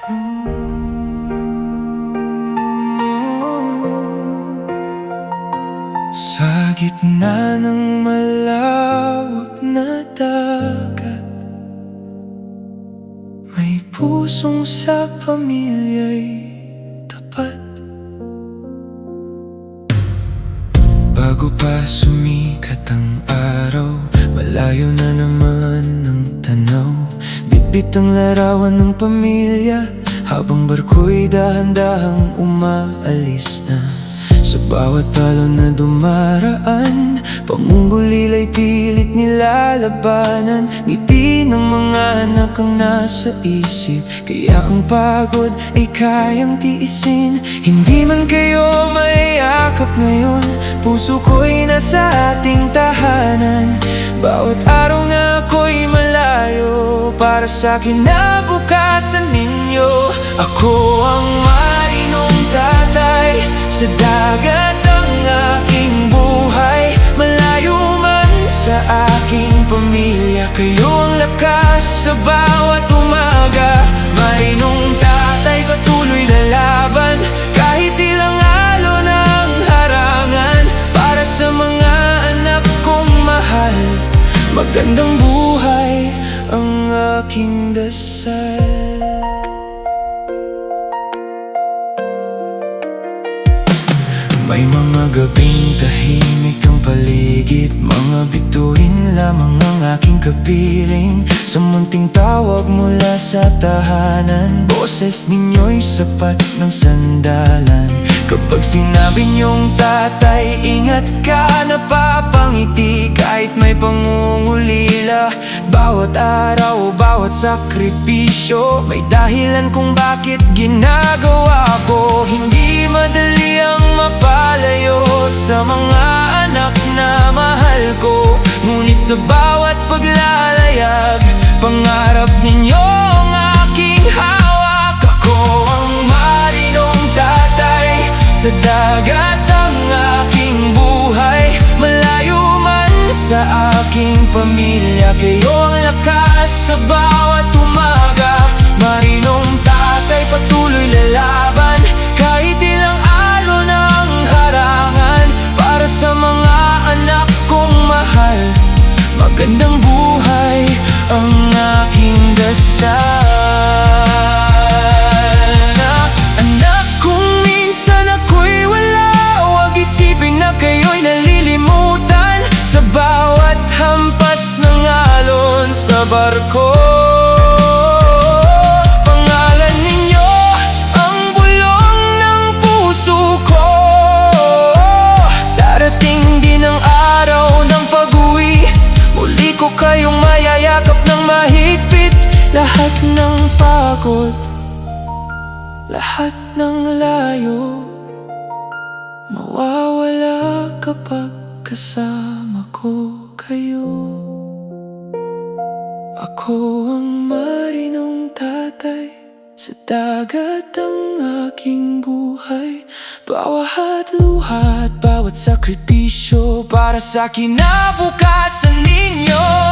Sa gitna ng malawak na dagat, may pusong sa pamilya'y tapat. Bago pa sumikat ang araw, malayo na naman ang tanaw. Bitbit ang larawan ng pamilya, habang barko'y dahan-dahang umaalis na. Sa bawat alon na dumaraan, pamumbulila'y pilit nilalabanan. Ngiti ng mga anak ang nasa isip, kaya ang pagod ay kayang tiisin. Hindi man kayo mayakap ngayon, puso ko'y nasa ating tahanan. Bawat araw na ako'y malayo, para sa'kin na bukasan ninyo. Ako ang marinong tatay, sa dagat ang aking buhay. Malayo man sa aking pamilya, kayo ang lakas sa bawat umaga. Marinong tatay, patuloy lalaban, kahit ilang alon ang harangan. Para sa mga anak kong mahal, magandang buhay ang aking dasal. May mga gabing tahimik ang paligid, mga bituin lamang ang aking kapiling. Sa munting tawag mula sa tahanan, boses ninyo'y sapat ng sandalan. Kapag sinabi niyong tatay, ingat ka, napapangiti kahit may pangungulila. Bawat araw, bawat sakripisyo, may dahilan kung bakit ginagawa ko. Hindi madali ang mapalayo sa mga anak na mahal ko, ngunit sa bawat paglalayag, pangarap ninyo ang aking hawak. Ako ang marinong tatay, sa dagat ang aking buhay. Malayo man sa aking pamilya, kayo ang lakas sa bawat umaga. Marinong tatay, patuloy lalaban, kahit ilang alon ang harangan. Para sa mga anak kong mahal, magandang buhay ang aking dasal. Anak kong minsan ako'y wala, huwag isipin na kayo'y nalilimutan. Sa bawat hampas ng alon sa barko, pangalan ninyo ang bulong ng puso ko. Darating din ang araw ng pag-uwi, muli ko kayong mayayakap ng mahigpit. Lahat ng pagod, lahat ng layo, mawawala kapag kasama ko kayo. Ako ang marinong tatay, sa dagat ang aking buhay. Bawat luha at bawat sakripisyo, para sa kinabukasan ninyo.